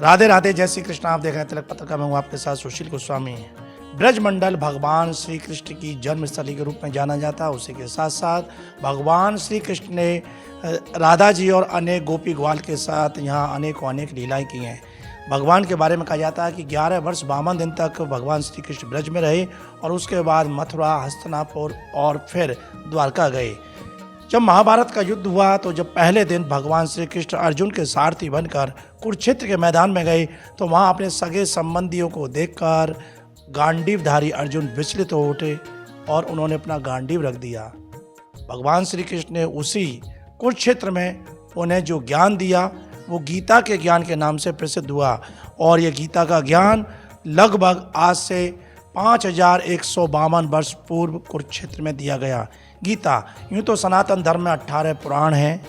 राधे राधे, जय श्री कृष्ण। आप देख रहे हैं तिलक पत्रिका में हूँ आपके साथ सुशील गोस्वामी। ब्रजमंडल भगवान श्री कृष्ण की जन्मस्थली के रूप में जाना जाता है। उसी के साथ साथ भगवान श्री कृष्ण ने राधा जी और अनेक गोपी ग्वाल के साथ यहाँ अनेक लीलाएं की हैं। भगवान के बारे में कहा जाता है कि 11 वर्ष 52 दिन तक भगवान श्री कृष्ण ब्रज में रहे और उसके बाद मथुरा, हस्तिनापुर और फिर द्वारका गए। जब महाभारत का युद्ध हुआ तो जब पहले दिन भगवान श्री कृष्ण अर्जुन के सारथी बनकर कुरुक्षेत्र के मैदान में गए तो वहाँ अपने सगे संबंधियों को देखकर गांडीवधारी अर्जुन विचलित हो उठे और उन्होंने अपना गांडीव रख दिया। भगवान श्री कृष्ण ने उसी कुरुक्षेत्र में उन्हें जो ज्ञान दिया वो गीता के ज्ञान के नाम से प्रसिद्ध हुआ और ये गीता का ज्ञान लगभग आज से 5152 वर्ष पूर्व कुरुक्षेत्र में दिया गया। गीता यूँ तो सनातन धर्म में 18 पुराण हैं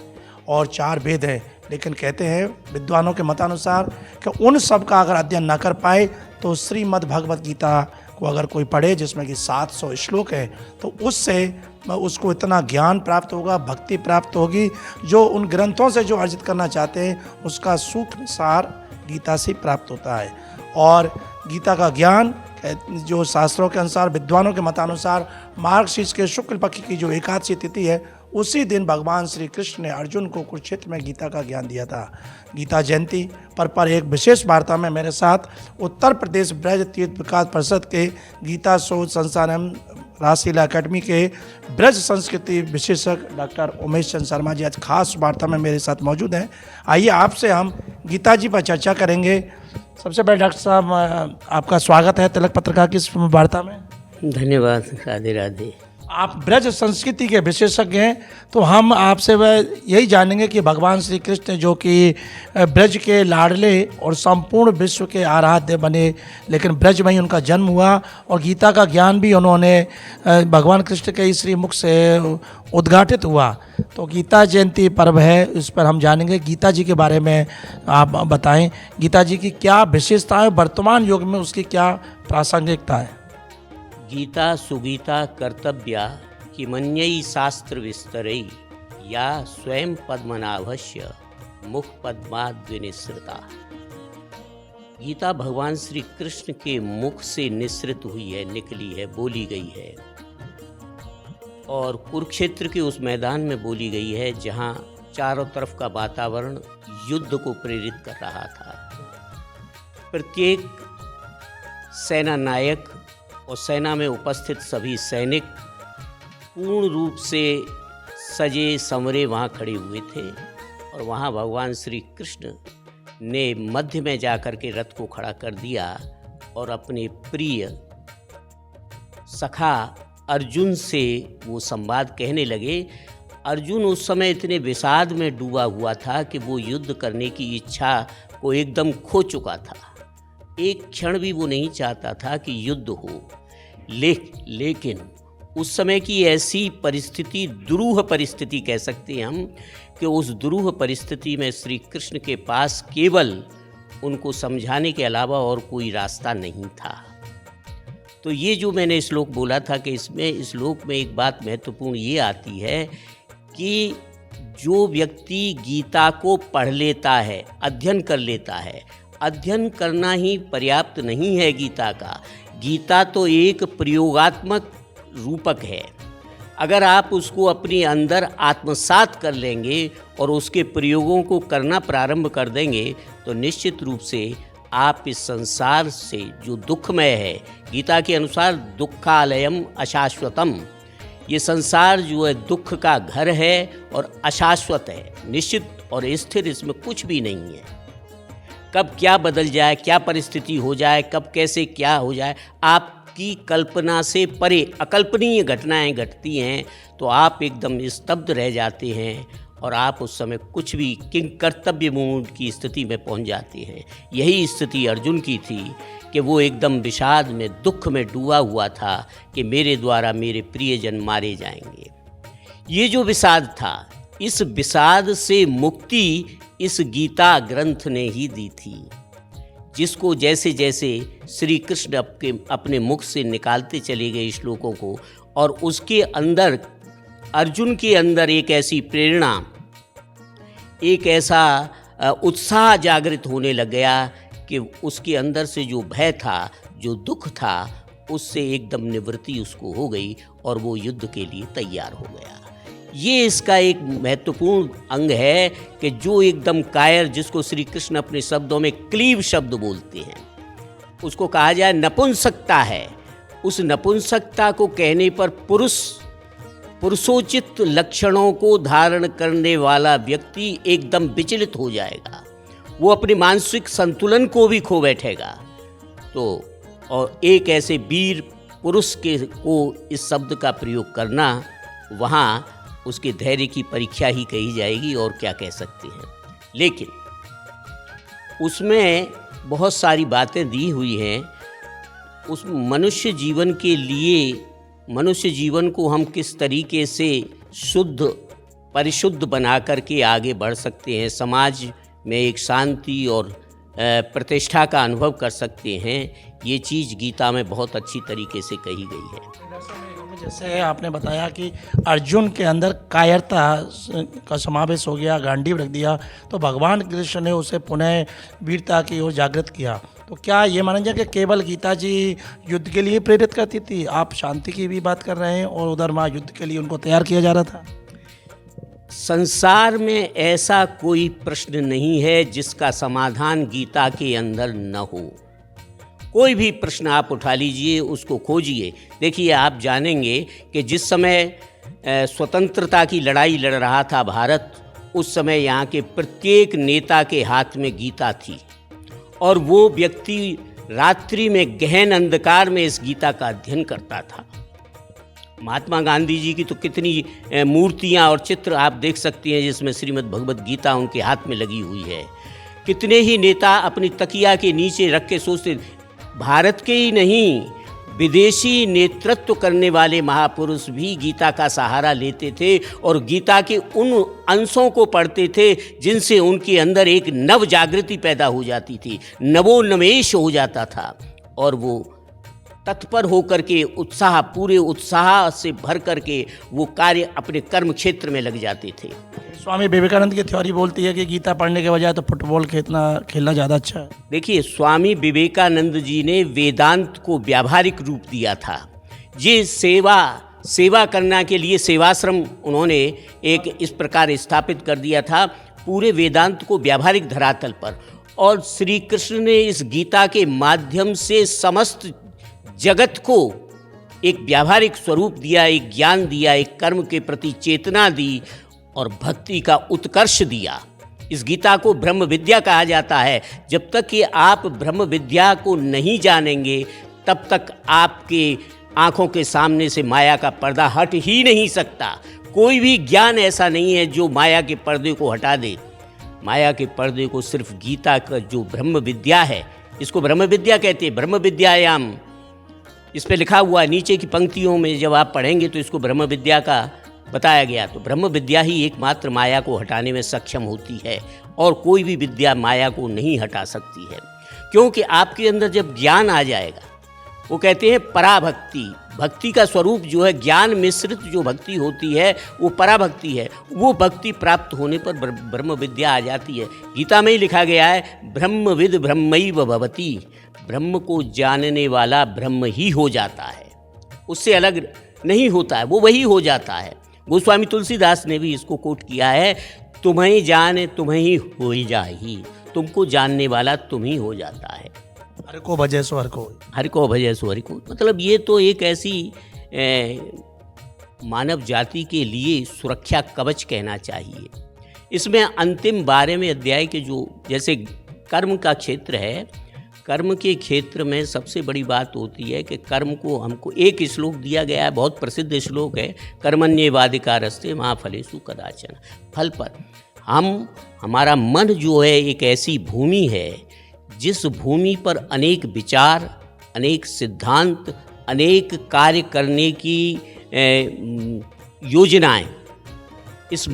और 4 वेद हैं, लेकिन कहते हैं विद्वानों के मतानुसार कि उन सब का अगर अध्ययन न कर पाए तो श्रीमद् भगवत गीता को अगर कोई पढ़े जिसमें कि 700 श्लोक है तो उससे उसको इतना ज्ञान प्राप्त होगा, भक्ति प्राप्त होगी, जो उन ग्रंथों से जो अर्जित करना चाहते हैं उसका सूक्ष्म सार गीता से प्राप्त होता है। और गीता का ज्ञान जो शास्त्रों के अनुसार, विद्वानों के मतानुसार मार्गशीर्ष के शुक्ल पक्ष की जो एकादशी तिथि है उसी दिन भगवान श्री कृष्ण ने अर्जुन को कुरुक्षेत्र में गीता का ज्ञान दिया था। गीता जयंती पर एक विशेष वार्ता में मेरे साथ उत्तर प्रदेश ब्रज तीर्थ विकास परिषद के गीता शोध संस्थान एवं रासलीला अकेडमी के ब्रज संस्कृति विशेषज्ञ डॉक्टर उमेश चंद्र शर्मा जी आज खास वार्ता में मेरे साथ मौजूद हैं। आइए आपसे हम गीता जी पर चर्चा करेंगे। सबसे पहले डॉक्टर साहब आपका स्वागत है तिलक पत्रिका की इस वार्ता में। धन्यवाद। राधे राधे। आप ब्रज संस्कृति के विशेषज्ञ हैं तो हम आपसे यही जानेंगे कि भगवान श्री कृष्ण जो कि ब्रज के लाडले और संपूर्ण विश्व के आराध्य बने, लेकिन ब्रज में ही उनका जन्म हुआ और गीता का ज्ञान भी उन्होंने भगवान कृष्ण के श्री मुख से उद्घाटित हुआ। तो गीता जयंती पर्व है, इस पर हम जानेंगे। गीता जी के बारे में आप बताएं, गीता जी की क्या विशेषता है, वर्तमान युग में उसकी क्या प्रासंगिकता है? गीता सुगीता कर्तव्या किमन्यै शास्त्र विस्तरै या स्वयं पद्मनाभस्य मुख पद्माद्विनिसृता। गीता भगवान श्री कृष्ण के मुख से निसृत हुई है, निकली है, बोली गई है और कुरुक्षेत्र के उस मैदान में बोली गई है जहाँ चारों तरफ का वातावरण युद्ध को प्रेरित कर रहा था। प्रत्येक सेना नायक और सेना में उपस्थित सभी सैनिक पूर्ण रूप से सजे संवरे वहाँ खड़े हुए थे और वहाँ भगवान श्री कृष्ण ने मध्य में जाकर के रथ को खड़ा कर दिया और अपने प्रिय सखा अर्जुन से वो संवाद कहने लगे। अर्जुन उस समय इतने विषाद में डूबा हुआ था कि वो युद्ध करने की इच्छा को एकदम खो चुका था। एक क्षण भी वो नहीं चाहता था कि युद्ध हो, लेकिन उस समय की ऐसी परिस्थिति, दुरूह परिस्थिति कह सकते हैं हम, कि उस दुरूह परिस्थिति में श्री कृष्ण के पास केवल उनको समझाने के अलावा और कोई रास्ता नहीं था। तो ये जो मैंने श्लोक बोला था कि इसमें श्लोक में एक बात महत्वपूर्ण ये आती है कि जो व्यक्ति गीता को पढ़ लेता है, अध्ययन कर लेता है, अध्ययन करना ही पर्याप्त नहीं है गीता का। गीता तो एक प्रयोगात्मक रूपक है। अगर आप उसको अपने अंदर आत्मसात कर लेंगे और उसके प्रयोगों को करना प्रारंभ कर देंगे तो निश्चित रूप से आप इस संसार से जो दुखमय है, गीता के अनुसार दुखालयम अशाश्वतम, ये संसार जो है दुख का घर है और अशाश्वत है, निश्चित और स्थिर, इसमें कुछ भी नहीं है। कब क्या बदल जाए, क्या परिस्थिति हो जाए, कब कैसे क्या हो जाए, आपकी कल्पना से परे अकल्पनीय घटनाएं घटती हैं तो आप एकदम स्तब्ध रह जाते हैं और आप उस समय कुछ भी किंग कर्तव्य मूड की स्थिति में पहुंच जाते हैं। यही स्थिति अर्जुन की थी कि वो एकदम विषाद में, दुख में डूबा हुआ था कि मेरे द्वारा मेरे प्रियजन मारे जाएंगे। ये जो विषाद था, इस विषाद से मुक्ति इस गीता ग्रंथ ने ही दी थी, जिसको जैसे जैसे श्री कृष्ण अपने मुख से निकालते चले गए श्लोकों को और उसके अंदर अर्जुन के अंदर एक ऐसी प्रेरणा, एक ऐसा उत्साह जागृत होने लग गया कि उसके अंदर से जो भय था, जो दुख था, उससे एकदम निवृत्ति उसको हो गई और वो युद्ध के लिए तैयार हो गया। ये इसका एक महत्वपूर्ण अंग है कि जो एकदम कायर, जिसको श्री कृष्ण अपने शब्दों में क्लीब शब्द बोलते हैं, उसको कहा जाए नपुंसकता है। उस नपुंसकता को कहने पर पुरुषोचित लक्षणों को धारण करने वाला व्यक्ति एकदम विचलित हो जाएगा, वो अपने मानसिक संतुलन को भी खो बैठेगा। तो और एक ऐसे वीर पुरुष को इस शब्द का प्रयोग करना, वहाँ उसके धैर्य की परीक्षा ही कही जाएगी, और क्या कह सकते हैं। लेकिन उसमें बहुत सारी बातें दी हुई हैं। उस मनुष्य जीवन के लिए, मनुष्य जीवन को हम किस तरीके से शुद्ध परिशुद्ध बना करके आगे बढ़ सकते हैं, समाज में एक शांति और प्रतिष्ठा का अनुभव कर सकते हैं, ये चीज़ गीता में बहुत अच्छी तरीके से कही गई है। जैसे आपने बताया कि अर्जुन के अंदर कायरता का समावेश हो गया, गांडीव रख दिया, तो भगवान कृष्ण ने उसे पुनः वीरता की ओर जागृत किया। तो क्या ये माना जाए कि केवल गीता जी युद्ध के लिए प्रेरित करती थी? आप शांति की भी बात कर रहे हैं और उधर वहाँ युद्ध के लिए उनको तैयार किया जा रहा था। संसार में ऐसा कोई प्रश्न नहीं है जिसका समाधान गीता के अंदर न हो। कोई भी प्रश्न आप उठा लीजिए, उसको खोजिए। देखिए, आप जानेंगे कि जिस समय स्वतंत्रता की लड़ाई लड़ रहा था भारत, उस समय यहाँ के प्रत्येक नेता के हाथ में गीता थी, और वो व्यक्ति रात्रि में गहन अंधकार में इस गीता का अध्ययन करता था। महात्मा गांधी जी की तो कितनी मूर्तियाँ और चित्र आप देख सकते हैं जिसमें श्रीमद् भगवद गीता उनके हाथ में लगी हुई है। कितने ही नेता अपनी तकिया के नीचे रख के सोचते, भारत के ही नहीं, विदेशी नेतृत्व करने वाले महापुरुष भी गीता का सहारा लेते थे और गीता के उन अंशों को पढ़ते थे जिनसे उनके अंदर एक नव जागृति पैदा हो जाती थी, नवोन्मेष हो जाता था, और वो तत्पर होकर के पूरे उत्साह से भर करके वो कार्य अपने कर्म क्षेत्र में लग जाते थे। स्वामी विवेकानंद की थ्योरी बोलती है कि गीता पढ़ने के बजाय तो फुटबॉल खेलना ज़्यादा अच्छा है। देखिए, स्वामी विवेकानंद जी ने वेदांत को व्यावहारिक रूप दिया था। ये सेवा करने के लिए सेवाश्रम उन्होंने एक इस प्रकार स्थापित कर दिया था, पूरे वेदांत को व्यावहारिक धरातल पर। और श्री कृष्ण ने इस गीता के माध्यम से समस्त जगत को एक व्यावहारिक स्वरूप दिया, एक ज्ञान दिया, एक कर्म के प्रति चेतना दी और भक्ति का उत्कर्ष दिया। इस गीता को ब्रह्म विद्या कहा जाता है। जब तक कि आप ब्रह्म विद्या को नहीं जानेंगे, तब तक आपके आँखों के सामने से माया का पर्दा हट ही नहीं सकता। कोई भी ज्ञान ऐसा नहीं है जो माया के पर्दे को हटा दे। माया के पर्दे को सिर्फ गीता का जो ब्रह्म विद्या है, इसको ब्रह्म विद्या कहते हैं। ब्रह्म विद्यायाम, इस पे लिखा हुआ है नीचे की पंक्तियों में, जब आप पढ़ेंगे तो इसको ब्रह्म विद्या का बताया गया। तो ब्रह्म विद्या ही एकमात्र माया को हटाने में सक्षम होती है, और कोई भी विद्या माया को नहीं हटा सकती है। क्योंकि आपके अंदर जब ज्ञान आ जाएगा, वो कहते हैं पराभक्ति, भक्ति का स्वरूप जो है, ज्ञान मिश्रित जो भक्ति होती है वो पराभक्ति है। वो भक्ति प्राप्त होने पर ब्रह्म विद्या आ जाती है। गीता में ही लिखा गया है, ब्रह्मविद ब्रह्मैव भवति, ब्रह्म को जानने वाला ब्रह्म ही हो जाता है, उससे अलग नहीं होता है, वो वही हो जाता है। गोस्वामी तुलसीदास ने भी इसको कोट किया है, तुम्हें जाने तुम्हें ही हो जाही, तुमको जानने वाला तुम ही हो जाता है। हर को भजे सो हर को, हर को भजे सो हर को। मतलब ये तो एक ऐसी मानव जाति के लिए सुरक्षा कवच कहना चाहिए। इसमें अंतिम 12वें अध्याय के जो जैसे कर्म का क्षेत्र है, कर्म के क्षेत्र में सबसे बड़ी बात होती है कि कर्म को हमको एक श्लोक दिया गया है, बहुत प्रसिद्ध श्लोक है, कर्मण्येवाधिकारस्ते मा फलेषु कदाचन। फल पर हमारा मन जो है एक ऐसी भूमि है जिस भूमि पर अनेक विचार, अनेक सिद्धांत, अनेक कार्य करने की योजनाएं इस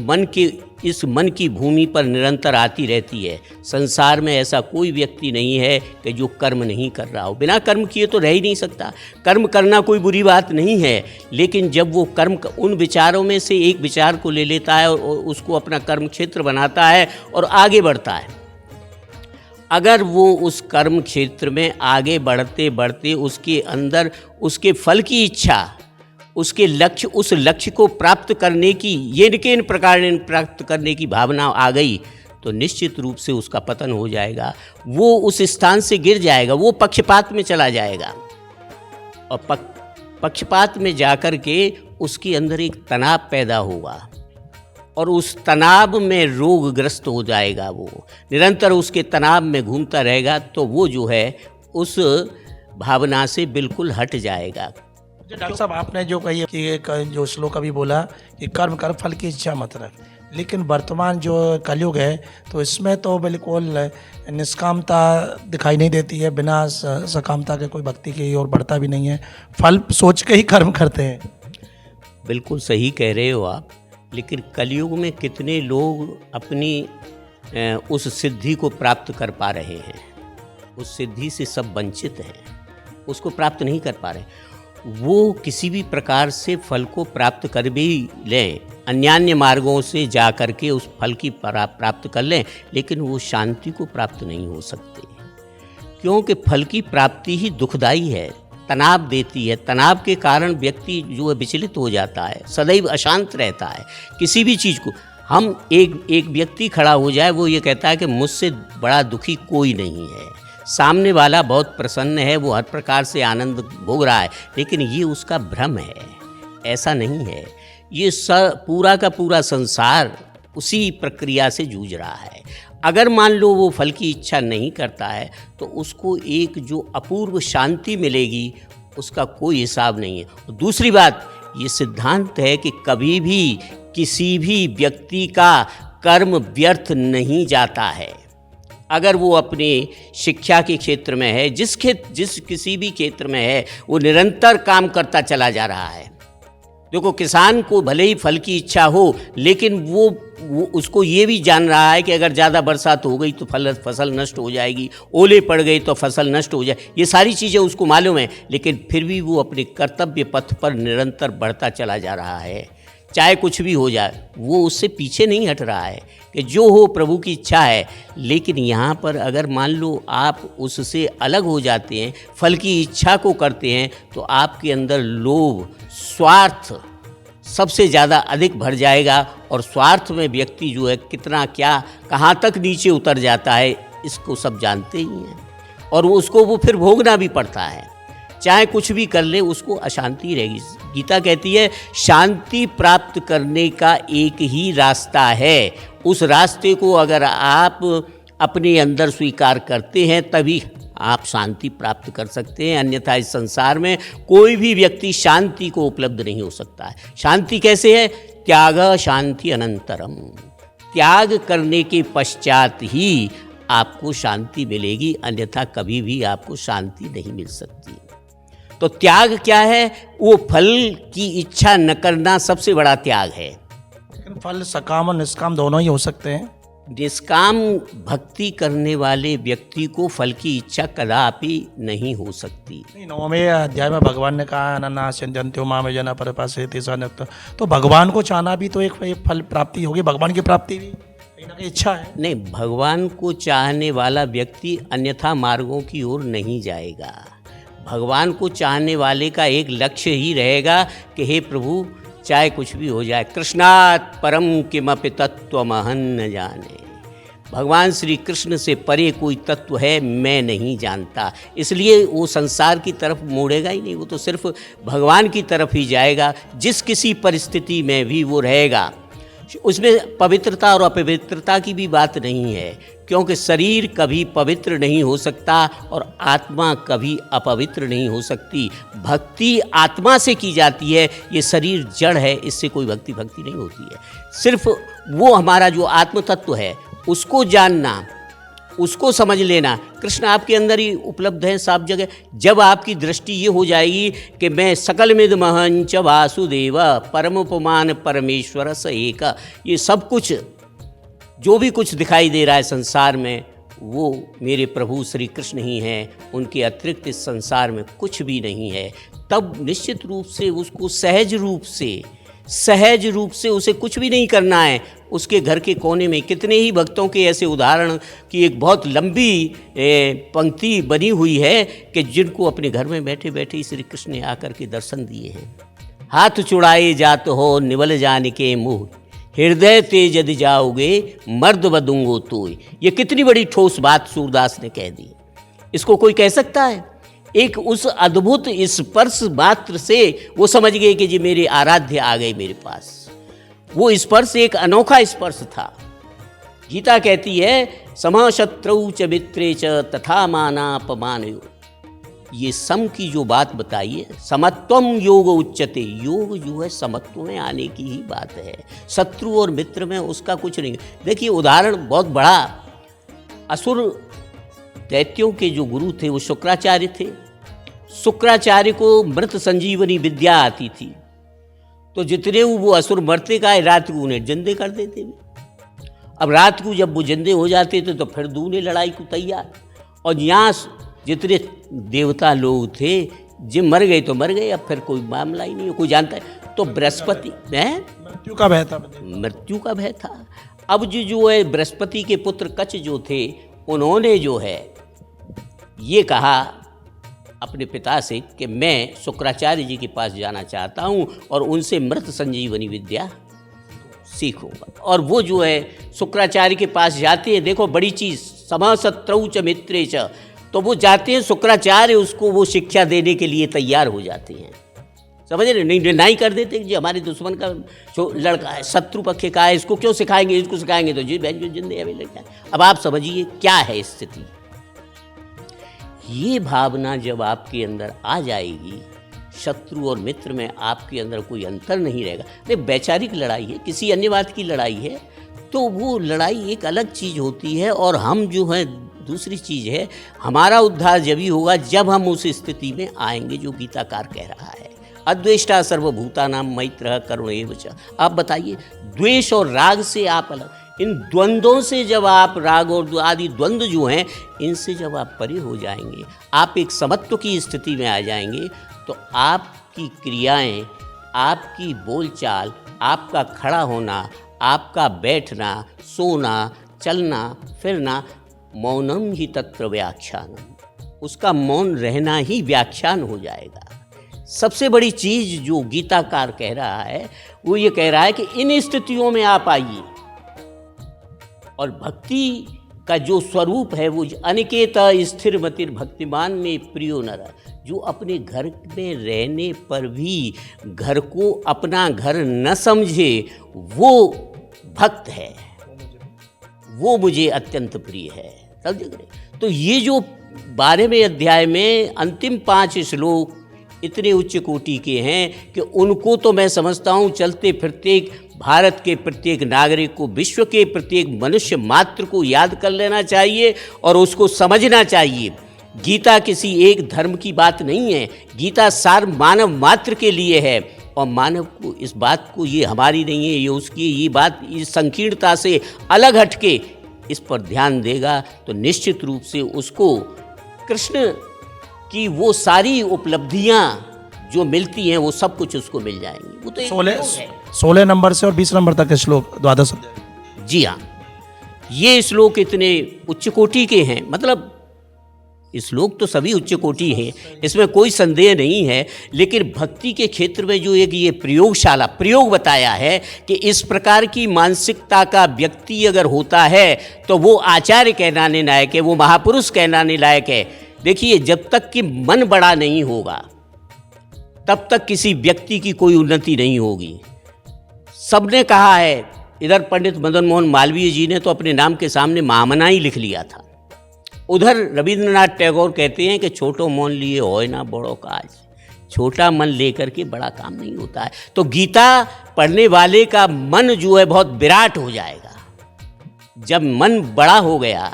मन की भूमि पर निरंतर आती रहती है। संसार में ऐसा कोई व्यक्ति नहीं है कि जो कर्म नहीं कर रहा हो। बिना कर्म किए तो रह ही नहीं सकता। कर्म करना कोई बुरी बात नहीं है, लेकिन जब वो कर्म उन विचारों में से एक विचार को ले लेता है और उसको अपना कर्म क्षेत्र बनाता है और आगे बढ़ता है, अगर वो उस कर्म क्षेत्र में आगे बढ़ते बढ़ते उसके अंदर उसके फल की इच्छा, उसके लक्ष्य, उस लक्ष्य को प्राप्त करने की ये इन प्रकार प्राप्त करने की भावना आ गई तो निश्चित रूप से उसका पतन हो जाएगा। वो उस स्थान से गिर जाएगा, वो पक्षपात में चला जाएगा और पक्षपात में जाकर के उसके अंदर एक तनाव पैदा होगा और उस तनाव में रोगग्रस्त हो जाएगा। वो निरंतर उसके तनाव में घूमता रहेगा तो वो जो है उस भावना से बिल्कुल हट जाएगा। डॉक्टर साहब, आपने जो कही कि एक जो श्लोक अभी बोला कि कर्म कर फल की इच्छा मत रख, लेकिन वर्तमान जो कलयुग है तो इसमें तो बिल्कुल निष्कामता दिखाई नहीं देती है, बिना सकामता के कोई भक्ति की ओर बढ़ता भी नहीं है, फल सोच के ही कर्म करते हैं। बिल्कुल सही कह रहे हो आप, लेकिन कलयुग में कितने लोग अपनी उस सिद्धि को प्राप्त कर पा रहे हैं? उस सिद्धि से सब वंचित हैं, उसको प्राप्त नहीं कर पा रहे। वो किसी भी प्रकार से फल को प्राप्त कर भी लें, अन्यान्य मार्गों से जा कर के उस फल की प्राप्त कर लें, लेकिन वो शांति को प्राप्त नहीं हो सकते, क्योंकि फल की प्राप्ति ही दुखदाई है, तनाव देती है। तनाव के कारण व्यक्ति जो है विचलित हो जाता है, सदैव अशांत रहता है। किसी भी चीज़ को हम एक व्यक्ति खड़ा हो जाए, वो ये कहता है कि मुझसे बड़ा दुखी कोई नहीं है, सामने वाला बहुत प्रसन्न है, वो हर प्रकार से आनंद भोग रहा है, लेकिन ये उसका भ्रम है, ऐसा नहीं है। ये पूरा का पूरा संसार उसी प्रक्रिया से जूझ रहा है। अगर मान लो वो फल की इच्छा नहीं करता है तो उसको एक जो अपूर्व शांति मिलेगी उसका कोई हिसाब नहीं है। दूसरी बात, ये सिद्धांत है कि कभी भी किसी भी व्यक्ति का कर्म व्यर्थ नहीं जाता है। अगर वो अपने शिक्षा के क्षेत्र में है, जिस किसी भी क्षेत्र में है, वो निरंतर काम करता चला जा रहा है। देखो, किसान को भले ही फल की इच्छा हो, लेकिन वो उसको ये भी जान रहा है कि अगर ज़्यादा बरसात हो गई तो फसल नष्ट हो जाएगी, ओले पड़ गए तो फसल नष्ट हो जाए, ये सारी चीज़ें उसको मालूम है, लेकिन फिर भी वो अपने कर्तव्य पथ पर निरंतर बढ़ता चला जा रहा है। चाहे कुछ भी हो जाए, वो उससे पीछे नहीं हट रहा है कि जो हो प्रभु की इच्छा है। लेकिन यहाँ पर अगर मान लो आप उससे अलग हो जाते हैं, फल की इच्छा को करते हैं, तो आपके अंदर लोभ, स्वार्थ सबसे ज़्यादा अधिक भर जाएगा और स्वार्थ में व्यक्ति जो है कितना क्या कहाँ तक नीचे उतर जाता है, इसको सब जानते ही हैं और उसको वो फिर भोगना भी पड़ता है। चाहे कुछ भी कर ले, उसको अशांति रहेगी। गीता कहती है शांति प्राप्त करने का एक ही रास्ता है। उस रास्ते को अगर आप अपने अंदर स्वीकार करते हैं तभी आप शांति प्राप्त कर सकते हैं, अन्यथा इस संसार में कोई भी व्यक्ति शांति को उपलब्ध नहीं हो सकता है। शांति कैसे है? त्याग शांति अनंतरम, त्याग करने के पश्चात ही आपको शांति मिलेगी, अन्यथा कभी भी आपको शांति नहीं मिल सकती। तो त्याग क्या है? वो फल की इच्छा न करना सबसे बड़ा त्याग है। लेकिन फल सकाम और निष्काम दोनों ही हो सकते हैं। निष्काम भक्ति करने वाले व्यक्ति को फल की इच्छा कदापि नहीं हो सकती। 9वें अध्याय में भगवान ने कहा अनन्नास्यन्त्यो माम जना परपासेति सनक्त, तो भगवान को चाहना भी तो एक फल प्राप्ति होगी, भगवान की प्राप्ति भी कहीं ना कहीं इच्छा है। नहीं, भगवान को चाहने वाला व्यक्ति अन्यथा मार्गों की ओर नहीं जाएगा। भगवान को चाहने वाले का एक लक्ष्य ही रहेगा कि हे प्रभु, चाहे कुछ भी हो जाए, कृष्णात् परम किमपि तत्त्वमहं न जाने, भगवान श्री कृष्ण से परे कोई तत्व है मैं नहीं जानता। इसलिए वो संसार की तरफ मोड़ेगा ही नहीं, वो तो सिर्फ भगवान की तरफ ही जाएगा। जिस किसी परिस्थिति में भी वो रहेगा, उसमें पवित्रता और अपवित्रता की भी बात नहीं है, क्योंकि शरीर कभी पवित्र नहीं हो सकता और आत्मा कभी अपवित्र नहीं हो सकती। भक्ति आत्मा से की जाती है, ये शरीर जड़ है, इससे कोई भक्ति नहीं होती है। सिर्फ वो हमारा जो आत्म तत्व है उसको जानना, उसको समझ लेना। कृष्ण आपके अंदर ही उपलब्ध है साफ जगह। जब आपकी दृष्टि ये हो जाएगी कि मैं सकलमिदमहं च वासुदेव परमोपमान परमेश्वर स एक, ये सब कुछ जो भी कुछ दिखाई दे रहा है संसार में वो मेरे प्रभु श्री कृष्ण ही हैं, उनके अतिरिक्त इस संसार में कुछ भी नहीं है, तब निश्चित रूप से उसको सहज रूप से सहज रूप से उसे कुछ भी नहीं करना है। उसके घर के कोने में कितने ही भक्तों के ऐसे उदाहरण की एक बहुत लंबी पंक्ति बनी हुई है कि जिनको अपने घर में बैठे बैठे श्री कृष्ण ने आकर के दर्शन दिए हैं। हाथ चुड़ाए जात हो निवल जान के मुँह, हृदय ते यदि जाओगे मर्द बदूंगो तो। ये कितनी बड़ी ठोस बात सूरदास ने कह दी। इसको कोई कह सकता है? एक उस अद्भुत स्पर्श मात्र से वो समझ गए कि जी मेरे आराध्य आ गए मेरे पास। वो स्पर्श एक अनोखा स्पर्श था। गीता कहती है सम शत्रौ च मित्रे च तथा मानापमानयो। ये सम की जो बात बताई है, समत्वम योग उच्चते, योग जो है समत्व में आने की ही बात है। शत्रु और मित्र में उसका कुछ नहीं। देखिए उदाहरण बहुत बड़ा। असुर दैत्यों के जो गुरु थे वो शुक्राचार्य थे। शुक्राचार्य को मृत संजीवनी विद्या आती थी, तो जितने वो असुर मरते का रात को उन्हें जिंदे कर देते। अब रात को जब वो जिंदे हो जाते थे तो फिर दूने लड़ाई को तैयार। और यहाँ जितने देवता लोग थे जो मर गए तो मर गए, अब फिर कोई मामला ही नहीं, कोई जानता है। तो बृहस्पति है मृत्यु का भय था। मृत्यु का भय था। अब जो है बृहस्पति के पुत्र कच जो थे, उन्होंने जो है ये कहा अपने पिता से कि मैं शुक्राचार्य जी के पास जाना चाहता हूँ और उनसे मृत संजीवनी विद्या सीखूंगा। और वो जो है शुक्राचार्य के पास जाते हैं। देखो बड़ी चीज़, सम शत्रौ च मित्रे च, तो वो जाते हैं, शुक्राचार्य उसको वो शिक्षा देने के लिए तैयार हो जाते हैं। समझ रहे? नहीं डिनाई कर देते कि हमारे दुश्मन का जो लड़का है, शत्रु पक्ष का है, इसको क्यों सिखाएंगे, इसको सिखाएंगे तो जी बहन जो जिंदे अभी लड़का है। अब आप समझिए क्या है स्थिति। ये भावना जब आपके अंदर आ जाएगी, शत्रु और मित्र में आपके अंदर कोई अंतर नहीं रहेगा। नहीं वैचारिक लड़ाई है, किसी अन्य बात की लड़ाई है, तो वो लड़ाई एक अलग चीज़ होती है और हम जो है दूसरी चीज़ है। हमारा उद्धार जब ही होगा जब हम उस स्थिति में आएंगे जो गीताकार कह रहा है, अद्वेष्टा सर्वभूतानां मैत्रः करुण एव च। आप बताइए, द्वेष और राग से आप अलग, इन द्वंद्वों से जब आप, राग और आदि द्वंद्व जो हैं, इनसे जब आप परे हो जाएंगे, आप एक समत्व की स्थिति में आ जाएंगे, तो आपकी क्रियाएं, आपकी बोलचाल, आपका खड़ा होना, आपका बैठना, सोना, चलना फिरना, मौनम ही तत्र व्याख्यानम, उसका मौन रहना ही व्याख्यान हो जाएगा। सबसे बड़ी चीज़ जो गीताकार कह रहा है वो ये कह रहा है कि इन स्थितियों में आप आइए और भक्ति का जो स्वरूप है वो अनिकेत स्थिर मतिर भक्तिमान में प्रियो नर, जो अपने घर में रहने पर भी घर को अपना घर न समझे वो भक्त है, वो मुझे अत्यंत प्रिय है। समझ गए? तो ये जो 12वें अध्याय में अंतिम 5 श्लोक इतने उच्च कोटि के हैं कि उनको तो मैं समझता हूँ चलते फिरते भारत के प्रत्येक नागरिक को, विश्व के प्रत्येक मनुष्य मात्र को याद कर लेना चाहिए और उसको समझना चाहिए। गीता किसी एक धर्म की बात नहीं है, गीता सार मानव मात्र के लिए है। और मानव को इस बात को, ये हमारी नहीं है, ये उसकी, ये बात इस संकीर्णता से अलग हटके इस पर ध्यान देगा तो निश्चित रूप से उसको कृष्ण कि वो सारी उपलब्धियां जो मिलती हैं वो सब कुछ उसको मिल जाएंगी। वो तो 16 नंबर से और 20 नंबर तक के श्लोक द्वादश अध्याय। जी हाँ, ये श्लोक इतने उच्च कोटि के हैं। मतलब श्लोक तो सभी उच्च कोटि हैं, इसमें कोई संदेह नहीं है। लेकिन भक्ति के क्षेत्र में जो एक ये प्रयोगशाला प्रयोग बताया है कि इस प्रकार की मानसिकता का व्यक्ति अगर होता है तो वो आचार्य कहलाने लायक है, वो महापुरुष कहलाने लायक है। देखिए, जब तक कि मन बड़ा नहीं होगा तब तक किसी व्यक्ति की कोई उन्नति नहीं होगी। सबने कहा है, इधर पंडित मदन मोहन मालवीय जी ने तो अपने नाम के सामने महामना ही लिख लिया था। उधर रविंद्रनाथ टैगोर कहते हैं कि छोटो मन लिए होय ना बड़ो काज, छोटा मन लेकर के बड़ा काम नहीं होता है। तो गीता पढ़ने वाले का मन जो है बहुत विराट हो जाएगा। जब मन बड़ा हो गया,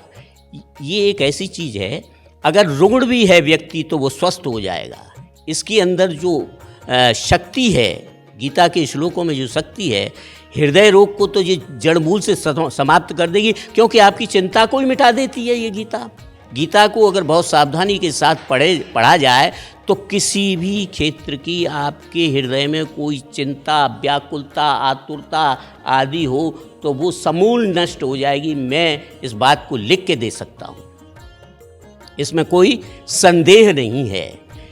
ये एक ऐसी चीज़ है, अगर रुग्ण भी है व्यक्ति तो वो स्वस्थ हो जाएगा। इसके अंदर जो शक्ति है, गीता के श्लोकों में जो शक्ति है, हृदय रोग को तो ये जड़ मूल से समाप्त कर देगी, क्योंकि आपकी चिंता को ही मिटा देती है ये गीता। गीता को अगर बहुत सावधानी के साथ पढ़ा जाए तो किसी भी क्षेत्र की आपके हृदय में कोई चिंता, व्याकुलता, आतुरता आदि हो तो वो समूल नष्ट हो जाएगी। मैं इस बात को लिख के दे सकता हूँ, इसमें कोई संदेह नहीं है।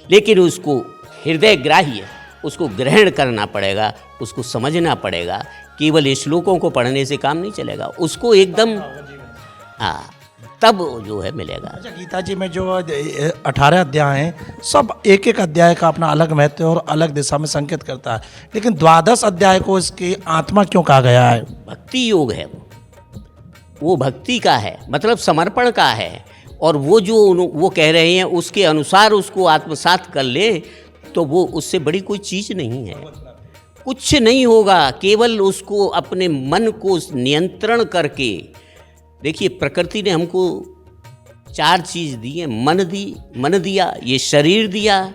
लेकिन उसको हृदय ग्राह्य, उसको ग्रहण करना पड़ेगा, उसको समझना पड़ेगा। केवल श्लोकों को पढ़ने से काम नहीं चलेगा, उसको एकदम हाँ तब जो है मिलेगा। अच्छा, गीता जी में जो 18 अध्याय हैं, सब एक एक अध्याय का अपना अलग महत्व और अलग दिशा में संकेत करता है, लेकिन 12 अध्याय को इसकी आत्मा क्यों कहा गया है? भक्ति योग है वो भक्ति का है, मतलब समर्पण का है। और वो जो वो कह रहे हैं उसके अनुसार उसको आत्मसात कर ले तो वो उससे बड़ी कोई चीज़ नहीं है, कुछ नहीं होगा। केवल उसको अपने मन को नियंत्रण करके, देखिए प्रकृति ने हमको 4 चीज़ दी है। मन दिया, ये शरीर दिया,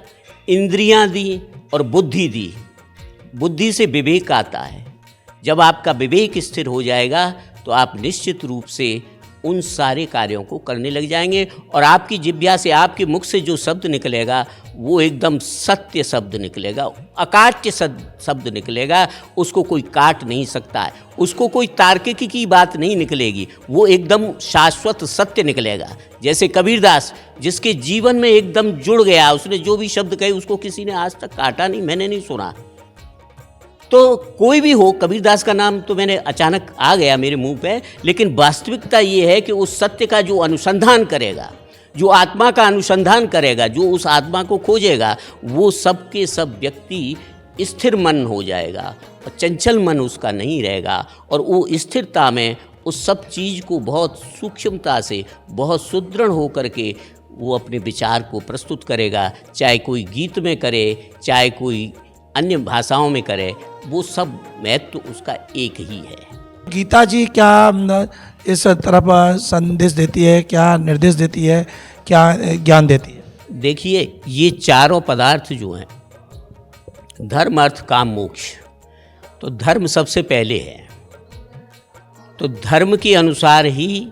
इंद्रियां दी और बुद्धि दी। बुद्धि से विवेक आता है। जब आपका विवेक स्थिर हो जाएगा तो आप निश्चित रूप से उन सारे कार्यों को करने लग जाएंगे और आपकी जिह्वा से, आपके मुख से जो शब्द निकलेगा वो एकदम सत्य शब्द निकलेगा, अकाट्य शब्द निकलेगा। उसको कोई काट नहीं सकता है, उसको कोई तार्किकी की बात नहीं निकलेगी, वो एकदम शाश्वत सत्य निकलेगा। जैसे कबीरदास, जिसके जीवन में एकदम जुड़ गया, उसने जो भी शब्द कहे उसको किसी ने आज तक काटा नहीं, मैंने नहीं सुना। तो कोई भी हो, कबीरदास का नाम तो मैंने अचानक आ गया मेरे मुंह पे, लेकिन वास्तविकता ये है कि उस सत्य का जो अनुसंधान करेगा, जो आत्मा का अनुसंधान करेगा, जो उस आत्मा को खोजेगा, वो सब के सब व्यक्ति स्थिर मन हो जाएगा और चंचल मन उसका नहीं रहेगा। और वो स्थिरता में उस सब चीज़ को बहुत सूक्ष्मता से, बहुत सुदृढ़ होकर के वो अपने विचार को प्रस्तुत करेगा। चाहे कोई गीत में करे, चाहे कोई अन्य भाषाओं में करे, वो सब महत्व उसका एक ही है। गीता जी क्या इस तरफ संदेश देती है, क्या निर्देश देती है, क्या ज्ञान देती है? देखिए, ये चारों पदार्थ जो हैं, धर्म, अर्थ, काम, मोक्ष, तो धर्म सबसे पहले है। तो धर्म के अनुसार ही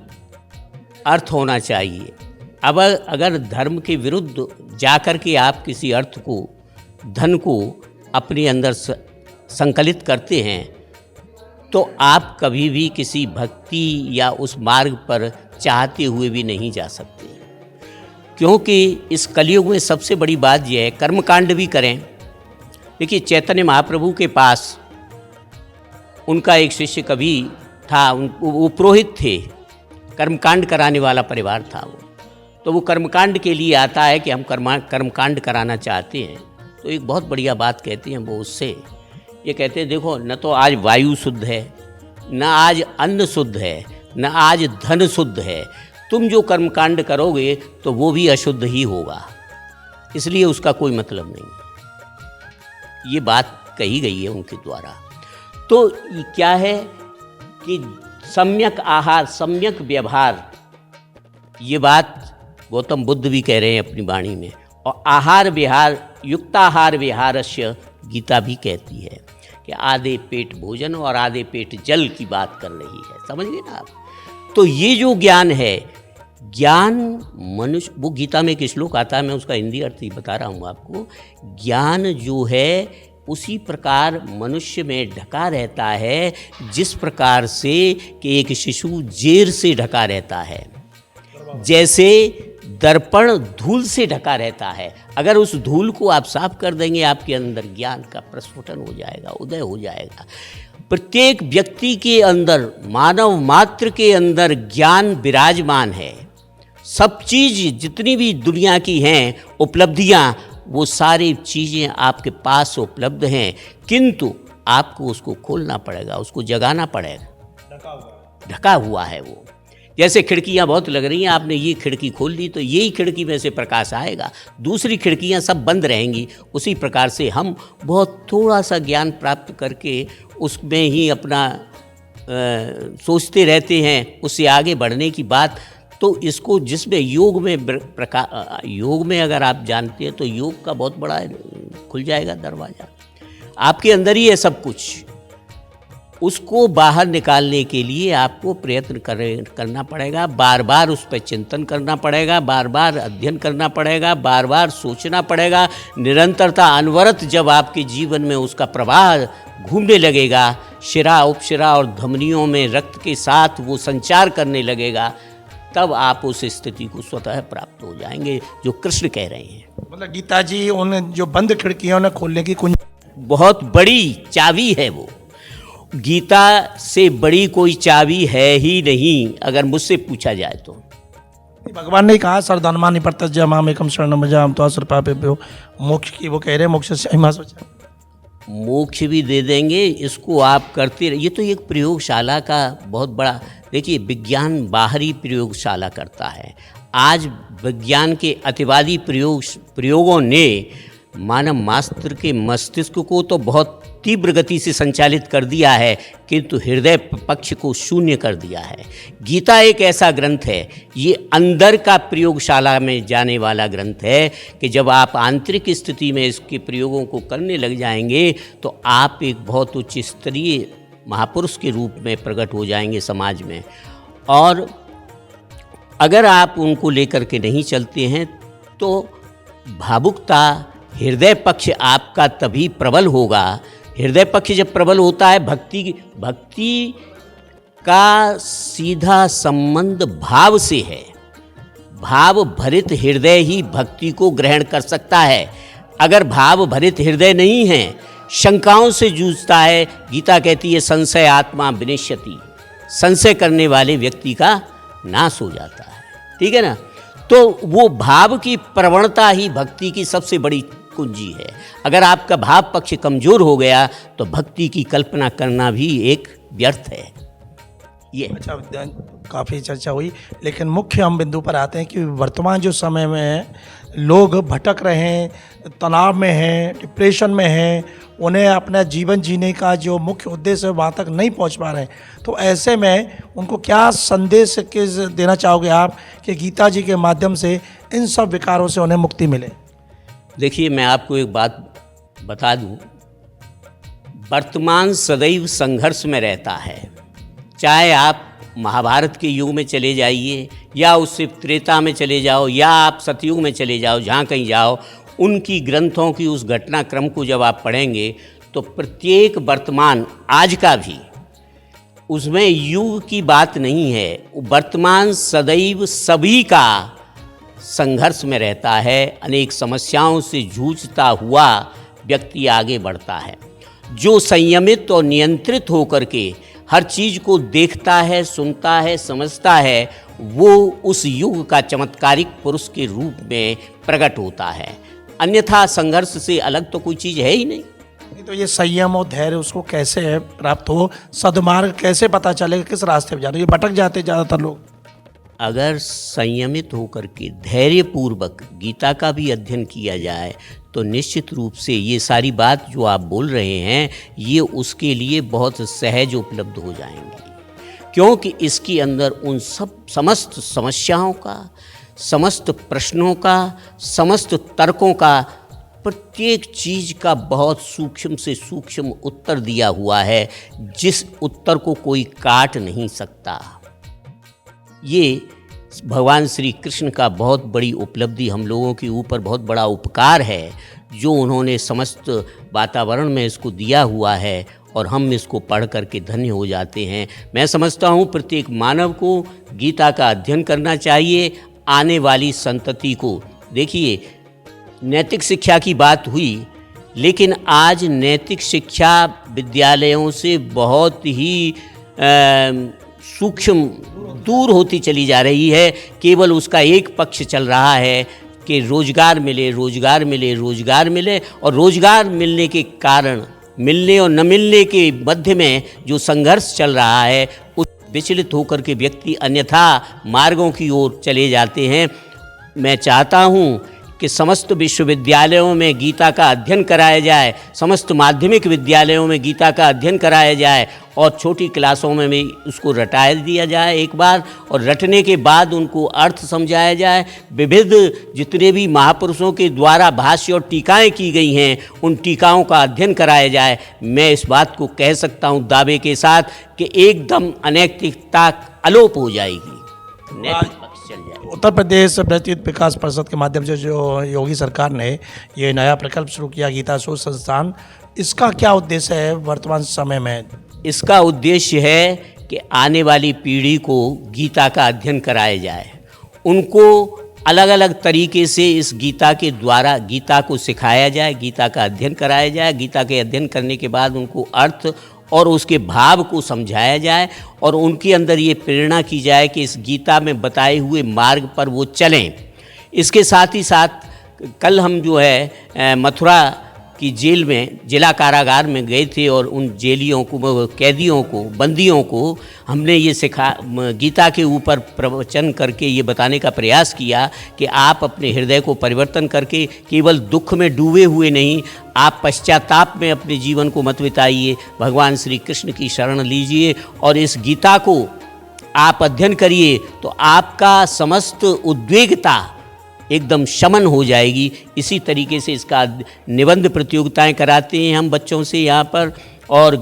अर्थ होना चाहिए। अब अगर धर्म के विरुद्ध जाकर के आप किसी अर्थ को, धन को अपने अंदर संकलित करते हैं तो आप कभी भी किसी भक्ति या उस मार्ग पर चाहते हुए भी नहीं जा सकते। क्योंकि इस कलयुग में सबसे बड़ी बात यह है, कर्मकांड भी करें। देखिए, चैतन्य महाप्रभु के पास उनका एक शिष्य कभी था, वो पुरोहित थे, कर्मकांड कराने वाला परिवार था वो। तो वो कर्मकांड के लिए आता है कि हम कर्मकांड कराना चाहते हैं। तो एक बहुत बढ़िया बात कहते हैं वो उससे, ये कहते हैं, देखो, न तो आज वायु शुद्ध है, न आज अन्न शुद्ध है, न आज धन शुद्ध है। तुम जो कर्मकांड करोगे तो वो भी अशुद्ध ही होगा, इसलिए उसका कोई मतलब नहीं। ये बात कही गई है उनके द्वारा। तो ये क्या है कि सम्यक आहार, सम्यक व्यवहार, ये बात गौतम बुद्ध भी कह रहे हैं अपनी वाणी में। और आहार विहार, युक्ताहार विहारस्य, गीता भी कहती है कि आधे पेट भोजन और आधे पेट जल की बात कर रही है। समझ गए ना आप? तो ये जो ज्ञान है, ज्ञान मनुष्य, वो गीता में एक श्लोक आता है, मैं उसका हिंदी अर्थ ही बता रहा हूँ आपको। ज्ञान जो है उसी प्रकार मनुष्य में ढका रहता है जिस प्रकार से कि एक शिशु जेर से ढका रहता है, जैसे दर्पण धूल से ढका रहता है। अगर उस धूल को आप साफ कर देंगे, आपके अंदर ज्ञान का प्रस्फुटन हो जाएगा, उदय हो जाएगा। प्रत्येक व्यक्ति के अंदर, मानव मात्र के अंदर ज्ञान विराजमान है। सब चीज़ जितनी भी दुनिया की हैं उपलब्धियां, वो सारी चीज़ें आपके पास उपलब्ध हैं, किंतु आपको उसको खोलना पड़ेगा, उसको जगाना पड़ेगा। ढका हुआ है वो। जैसे खिड़कियां बहुत लग रही हैं, आपने ये खिड़की खोल ली तो यही खिड़की में से प्रकाश आएगा, दूसरी खिड़कियां सब बंद रहेंगी। उसी प्रकार से हम बहुत थोड़ा सा ज्ञान प्राप्त करके उसमें ही अपना सोचते रहते हैं, उससे आगे बढ़ने की बात। तो इसको जिसमें योग में अगर आप जानते हैं तो योग का बहुत बड़ा खुल जाएगा दरवाज़ा। आपके अंदर ही है सब कुछ। उसको बाहर निकालने के लिए आपको प्रयत्न करना पड़ेगा, बार बार उस पर चिंतन करना पड़ेगा, बार बार अध्ययन करना पड़ेगा, बार बार सोचना पड़ेगा। निरंतरता अनवरत जब आपके जीवन में उसका प्रवाह घूमने लगेगा, शिरा उपशिरा और धमनियों में रक्त के साथ वो संचार करने लगेगा, तब आप उस स्थिति को स्वतः प्राप्त हो जाएंगे जो कृष्ण कह रहे हैं। मतलब गीता जी उन जो बंद खिड़कियां उन्हें खोलने की कुंजी, बहुत बड़ी चाबी है वो। गीता से बड़ी कोई चाबी है ही नहीं, अगर मुझसे पूछा जाए तो। भगवान ने कहा सर्वधर्मानि परित्यज्य माम एकम शरणम व्रज तो असुरपापेभ्यो मोक्ष की, वो कह रहे हैं मोक्ष से महिमा सोचा, मोक्ष भी दे देंगे। इसको आप करते रहिए। ये तो एक प्रयोगशाला का बहुत बड़ा, देखिए विज्ञान बाहरी प्रयोगशाला करता है। आज विज्ञान के अतिवादी प्रयोगों ने मानव मात्र के मस्तिष्क को तो बहुत तीव्र गति से संचालित कर दिया है, किंतु हृदय पक्ष को शून्य कर दिया है। गीता एक ऐसा ग्रंथ है, ये अंदर का प्रयोगशाला में जाने वाला ग्रंथ है कि जब आप आंतरिक स्थिति में इसके प्रयोगों को करने लग जाएंगे तो आप एक बहुत उच्च स्तरीय महापुरुष के रूप में प्रकट हो जाएंगे समाज में। और अगर आप उनको लेकर के नहीं चलते हैं तो भावुकता, हृदय पक्ष आपका तभी प्रबल होगा। हृदय पक्ष जब प्रबल होता है, भक्ति का सीधा संबंध भाव से है। भाव भरित हृदय ही भक्ति को ग्रहण कर सकता है। अगर भाव भरित हृदय नहीं है, शंकाओं से जूझता है, गीता कहती है संशय आत्मा विनश्यति, संशय करने वाले व्यक्ति का नाश हो जाता है। ठीक है ना? तो वो भाव की प्रवणता ही भक्ति की सबसे बड़ी कुंजी है। अगर आपका भाव पक्ष कमजोर हो गया तो भक्ति की कल्पना करना भी एक व्यर्थ है। ये अच्छा, काफ़ी चर्चा हुई, लेकिन मुख्य हम बिंदु पर आते हैं कि वर्तमान जो समय में लोग भटक रहे हैं, तनाव में हैं, डिप्रेशन में हैं, उन्हें अपना जीवन जीने का जो मुख्य उद्देश्य है वहाँ तक नहीं पहुँच पा रहे हैं, तो ऐसे में उनको क्या संदेश देना चाहोगे आप कि गीता जी के माध्यम से इन सब विकारों से उन्हें मुक्ति मिले? देखिए, मैं आपको एक बात बता दूं, वर्तमान सदैव संघर्ष में रहता है। चाहे आप महाभारत के युग में चले जाइए या उससे त्रेता में चले जाओ या आप सतयुग में चले जाओ, जहाँ कहीं जाओ, उनकी ग्रंथों की उस घटनाक्रम को जब आप पढ़ेंगे तो प्रत्येक वर्तमान आज का भी, उसमें युग की बात नहीं है। वर्तमान सदैव सभी का संघर्ष में रहता है, अनेक समस्याओं से जूझता हुआ व्यक्ति आगे बढ़ता है। जो संयमित और नियंत्रित होकर के हर चीज़ को देखता है, सुनता है, समझता है, वो उस युग का चमत्कारिक पुरुष के रूप में प्रकट होता है। अन्यथा संघर्ष से अलग तो कोई चीज़ है ही नहीं। तो ये संयम और धैर्य उसको कैसे प्राप्त हो, सद्मार्ग कैसे पता चले, किस रास्ते पर जाना? ये भटक जाते ज़्यादातर लोग। अगर संयमित होकर के धैर्यपूर्वक गीता का भी अध्ययन किया जाए तो निश्चित रूप से ये सारी बात जो आप बोल रहे हैं ये उसके लिए बहुत सहज उपलब्ध हो जाएंगी, क्योंकि इसके अंदर उन समस्त समस्याओं का, समस्त प्रश्नों का, समस्त तर्कों का, प्रत्येक चीज़ का बहुत सूक्ष्म से सूक्ष्म उत्तर दिया हुआ है, जिस उत्तर को कोई काट नहीं सकता। ये भगवान श्री कृष्ण का बहुत बड़ी उपलब्धि, हम लोगों के ऊपर बहुत बड़ा उपकार है जो उन्होंने समस्त वातावरण में इसको दिया हुआ है और हम इसको पढ़ करके धन्य हो जाते हैं। मैं समझता हूँ प्रत्येक मानव को गीता का अध्ययन करना चाहिए। आने वाली संतति को, देखिए नैतिक शिक्षा की बात हुई, लेकिन आज नैतिक शिक्षा विद्यालयों से बहुत ही सूक्ष्म दूर होती चली जा रही है। केवल उसका एक पक्ष चल रहा है कि रोजगार मिले, रोजगार मिले, रोजगार मिले, और रोजगार मिलने के कारण मिलने और न मिलने के मध्य में जो संघर्ष चल रहा है उस विचलित होकर के व्यक्ति अन्यथा मार्गों की ओर चले जाते हैं। मैं चाहता हूँ कि समस्त विश्वविद्यालयों में गीता का अध्ययन कराया जाए, समस्त माध्यमिक विद्यालयों में गीता का अध्ययन कराया जाए और छोटी क्लासों में भी उसको रटा दिया जाए एक बार, और रटने के बाद उनको अर्थ समझाया जाए। विविध जितने भी महापुरुषों के द्वारा भाष्य और टीकाएँ की गई हैं उन टीकाओं का अध्ययन कराया जाए। मैं इस बात को कह सकता हूँ दावे के साथ कि एकदम अनैतिकता अलोप हो जाएगी, नैतिक पक्ष चल जाएगा। उत्तर प्रदेश ब्रज तीर्थ विकास परिषद के माध्यम से जो योगी सरकार ने ये नया प्रकल्प शुरू किया गीता शोध संस्थान, इसका क्या उद्देश्य है वर्तमान समय में? इसका उद्देश्य है कि आने वाली पीढ़ी को गीता का अध्ययन कराया जाए, उनको अलग अलग तरीके से इस गीता के द्वारा गीता को सिखाया जाए, गीता का अध्ययन कराया जाए। गीता के अध्ययन करने के बाद उनको अर्थ और उसके भाव को समझाया जाए और उनके अंदर ये प्रेरणा की जाए कि इस गीता में बताए हुए मार्ग पर वो चलें। इसके साथ ही साथ कल हम जो है मथुरा की जेल में, जिला कारागार में गए थे और उन जेलियों को, कैदियों को, बंदियों को हमने ये गीता के ऊपर प्रवचन करके ये बताने का प्रयास किया कि आप अपने हृदय को परिवर्तन करके केवल दुख में डूबे हुए नहीं, आप पश्चाताप में अपने जीवन को मत बिताइए, भगवान श्री कृष्ण की शरण लीजिए और इस गीता को आप अध्ययन करिए तो आपका समस्त उद्वेगता एकदम शमन हो जाएगी। इसी तरीके से इसका निबंध प्रतियोगिताएं कराते हैं हम बच्चों से यहाँ पर, और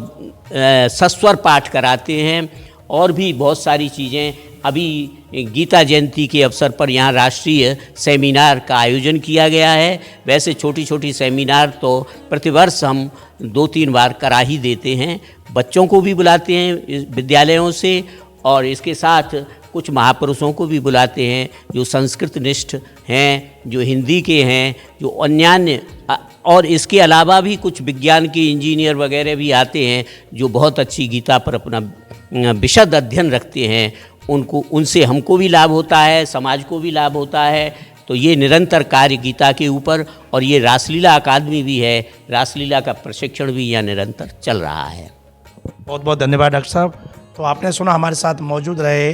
सस्वर पाठ कराते हैं और भी बहुत सारी चीज़ें। अभी गीता जयंती के अवसर पर यहाँ राष्ट्रीय सेमिनार का आयोजन किया गया है। वैसे छोटी छोटी सेमिनार तो प्रतिवर्ष हम 2-3 बार करा ही देते हैं, बच्चों को भी बुलाते हैं विद्यालयों से और इसके साथ कुछ महापुरुषों को भी बुलाते हैं जो संस्कृत निष्ठ हैं, जो हिंदी के हैं, जो अन्यान्य, और इसके अलावा भी कुछ विज्ञान के इंजीनियर वगैरह भी आते हैं जो बहुत अच्छी गीता पर अपना विशद अध्ययन रखते हैं। उनसे हमको भी लाभ होता है, समाज को भी लाभ होता है। तो ये निरंतर कार्य गीता के ऊपर, और ये रासलीला अकादमी भी है, रासलीला का प्रशिक्षण भी यहाँ निरंतर चल रहा है। बहुत बहुत धन्यवाद डॉक्टर साहब। तो आपने सुना, हमारे साथ मौजूद रहे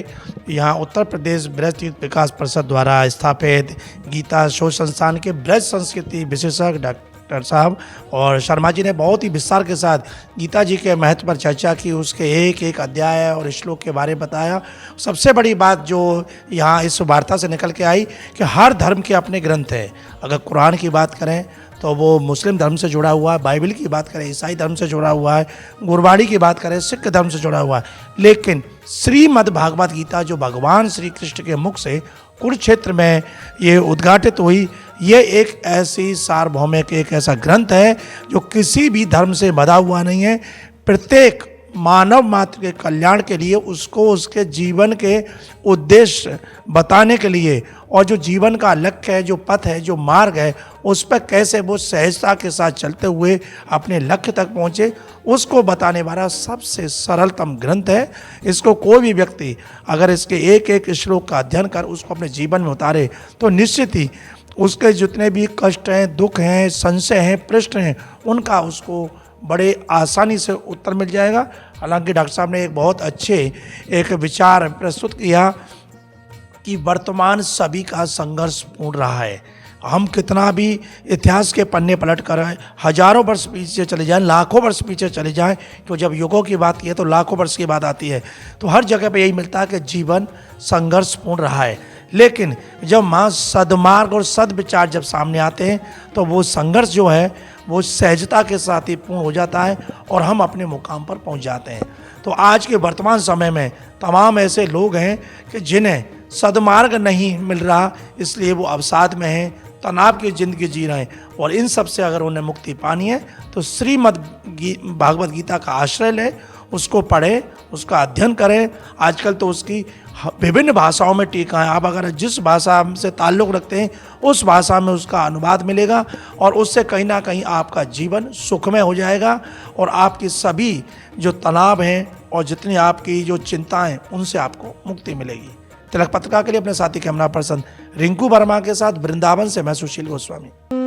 यहाँ उत्तर प्रदेश ब्रज तीर्थ विकास परिषद द्वारा स्थापित गीता शोध संस्थान के ब्रज संस्कृति विशेषज्ञ डॉक्टर साहब, और शर्मा जी ने बहुत ही विस्तार के साथ गीता जी के महत्व पर चर्चा की, उसके एक एक अध्याय और श्लोक के बारे में बताया। सबसे बड़ी बात जो यहाँ इस वार्ता से निकल के आई कि हर धर्म के अपने ग्रंथ हैं। अगर कुरान की बात करें तो वो मुस्लिम धर्म से जुड़ा हुआ है, बाइबल की बात करें ईसाई धर्म से जुड़ा हुआ है, गुरबाणी की बात करें सिख धर्म से जुड़ा हुआ है, लेकिन श्रीमद् भागवत गीता जो भगवान श्री कृष्ण के मुख से कुरुक्षेत्र में ये उद्घाटित हुई, ये एक ऐसी सार्वभौमिक, एक ऐसा ग्रंथ है जो किसी भी धर्म से बंधा हुआ नहीं है। प्रत्येक मानव मात्र के कल्याण के लिए, उसको उसके जीवन के उद्देश्य बताने के लिए, और जो जीवन का लक्ष्य है, जो पथ है, जो मार्ग है, उस पर कैसे वो सहजता के साथ चलते हुए अपने लक्ष्य तक पहुँचे, उसको बताने वाला सबसे सरलतम ग्रंथ है। इसको कोई भी व्यक्ति अगर इसके एक एक श्लोक का अध्ययन कर उसको अपने जीवन में उतारे तो निश्चित ही उसके जितने भी कष्ट हैं, दुख हैं, संशय हैं, प्रश्न हैं, उनका उसको बड़े आसानी से उत्तर मिल जाएगा। हालांकि डॉक्टर साहब ने एक बहुत अच्छे एक विचार प्रस्तुत किया कि वर्तमान सभी का संघर्षपूर्ण रहा है। हम कितना भी इतिहास के पन्ने पलट कर हजारों वर्ष पीछे चले जाएं, लाखों वर्ष पीछे चले जाएं, तो जब युगों की बात की है तो लाखों वर्ष की बात आती है, तो हर जगह पे यही मिलता है कि जीवन संघर्षपूर्ण रहा है। लेकिन जब माँ सद्मार्ग और सद्विचार जब सामने आते हैं तो वो संघर्ष जो है वो सहजता के साथ ही पूर्ण हो जाता है और हम अपने मुकाम पर पहुंच जाते हैं। तो आज के वर्तमान समय में तमाम ऐसे लोग हैं कि जिन्हें सद्मार्ग नहीं मिल रहा, इसलिए वो अवसाद में हैं, तनाव की ज़िंदगी जी रहे हैं, और इन सब से अगर उन्हें मुक्ति पानी है तो श्रीमद् भागवत गीता का आश्रय लें, उसको पढ़ें, उसका अध्ययन करें। आजकल तो उसकी विभिन्न भाषाओं में टीका है, आप अगर जिस भाषा से ताल्लुक़ रखते हैं उस भाषा में उसका अनुवाद मिलेगा और उससे कहीं ना कहीं आपका जीवन सुखमय हो जाएगा और आपकी सभी जो तनाव हैं और जितनी आपकी जो चिंताएं उनसे आपको मुक्ति मिलेगी। तिलक पत्रिका के लिए अपने साथी कैमरा पर्सन रिंकू वर्मा के साथ वृंदावन से मैं सुशील गोस्वामी।